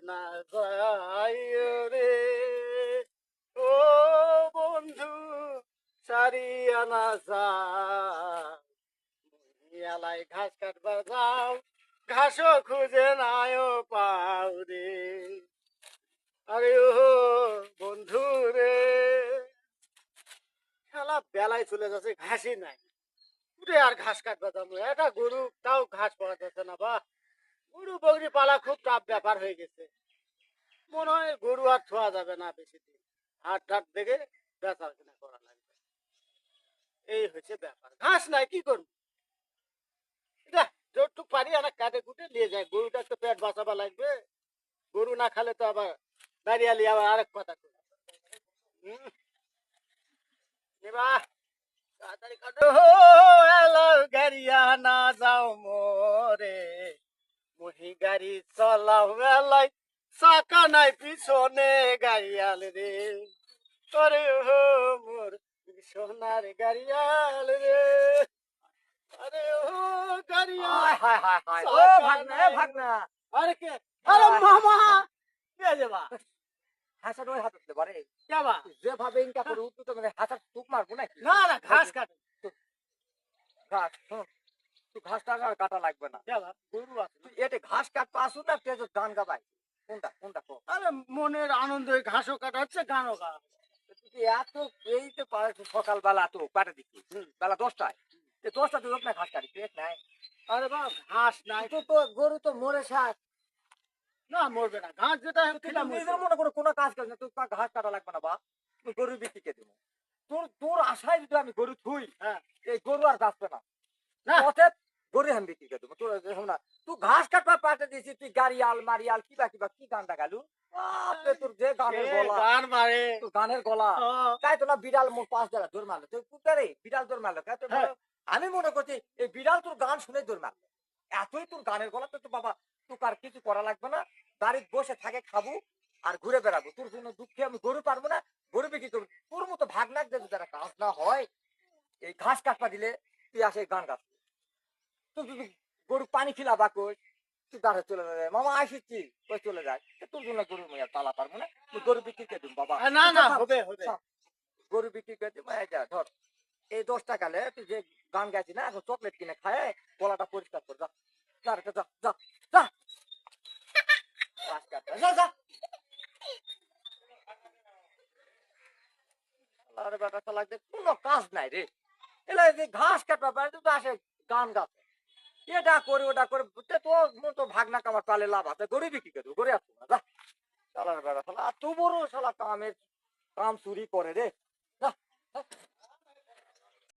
না যায় রে ও বন্ধু সারিয়া না যায় ঘাস কাটবার যাও ঘাসও খুঁজে নাও পাও রে আরে ও বন্ধু রে শালা বেলায় চলে যাচ্ছে ঘাসই নাই উঠে আর ঘাস কাটবা যাবো এটা গরু তাও ঘাস পাওয়া যাচ্ছে না বা গরু বগরি পালা খুব টাফ ব্যাপার হয়ে গেছে মনে হয় গরু আর ছোঁয়া যাবে না বেশি দিন হাট টাট দেখে বেচা কিনা করা লাগবে এই হচ্ছে ব্যাপার ঘাস নাই কি করবো দেখ যতটুক পারি আর কাটে কুটে নিয়ে যায় গরুটা তো পেট বাঁচাবা লাগবে গরু না খালে তো আবার দাঁড়িয়ে আলি আবার আরেক কথা করবে হুম নেবা তাড়াতাড়ি কাটো এলো গাড়িয়া না যাও মোরে মহি গাড়ি চালাও এলাই চাকা নাই পিছনে গাড়িয়াল রে আরে হো মোর সোনার গাড়িয়াল রে আরে ও গাড়িয়াল হায় হায় হায় হায় ও চাকা ভাগনা নাই। ভাগনা আরে কে আরে মামা কে যাবা হাসার ওই হাতে বারে যাবা যেভাবে ইনকা করে উঠতো তো মানে হাসার টুক মারবো নাকি না না ঘাস কাটে ঘাস শোন তুই ঘাসটা আর কাটা লাগবে না যাবা গরু আছে তুই এতে ঘাস কাটতে আসু না তুই যে গান গাবাই কোনটা কোনটা কো আরে মনের আনন্দে ঘাসও কাটা হচ্ছে গানও গাওয়া তুই এত এই তো সকালবেলা তো কাটে দিচ্ছি বেলা 10টায় 10টা তুই লোক না ঘাস কাটি পেট নাই আরে বাবা ঘাস নাই তো তো গরু তো মরে শাক না মরবে না ঘাস যেটা কিন্তু নিজের মনে করে কোনো কাজ করিস না তুই ঘাস কাটা লাগবে না বা তুই গরু বিক্রিকে দেবো তোর তোর আশায় যদি আমি গরু থুই হ্যাঁ এই গরু আর বাঁচবে না না পথে গরু আমি বিক্রি করে দেবো তোর এরকম না তুই ঘাস কাটবা পাঠে দিয়েছিস তুই গাড়ি আল মারি আল কিবা কিবা কি গানটা গালু বাপরে তোর যে গানের কে গলা গান মারে তোর গানের গলা ও, তাই তো না বিড়াল মোর পাঁচ দ্বারা দৌড় মারলো তুই কুকারে বিড়াল দৌড় মারলো তাই তো হ্যাঁ। আমি মনে করছি এই বিড়াল তোর গান শুনে দৌড় মারলো এতই তোর গানের গলা তো বাবা তোর আর কিছু করা লাগবে না বাড়িতে বসে থাকে খাবো আর ঘুরে বেড়াবো তোর জন্য দুঃখে আমি গরু পারবো না গরু বিক্রি করবো তোর মতো ভাগ না যদি তারা কাজ না হয় এই ঘাস কাটপা দিলে তুই আসে গান গাছ তুই গরু পানি খিলাবা কই তুই দাঁড়ে চলে যায় মামা আসিছি কই চলে যায় তোর জন্য গরু মেয়ে তালা পারবো না তুই গরু বিক্রি করে দিম বাবা না না হবে হবে গরু বিক্রি করে দিম এই যা ধর এই 10 টাকা লে তুই যে গান গাইছি না এখন চকলেট কিনে খায় গলাটা পরিষ্কার কর যা যা রে, যা যা যা ঘাস কাটতে, যা যা আরে বেটা তো লাগছে কোনো কাজ নাই রে এলা এই যে ঘাস কাটবা পারে তুই তো আসে গান গাছ এটা করে ওটা করে তো ভাগনা কামার পালে লাভ আছে গরিব বিক্রি করে দেবো গরিব আসবো না যা শালার বেড়া শালা এত বড় শালা কামের কাম চুরি করে রে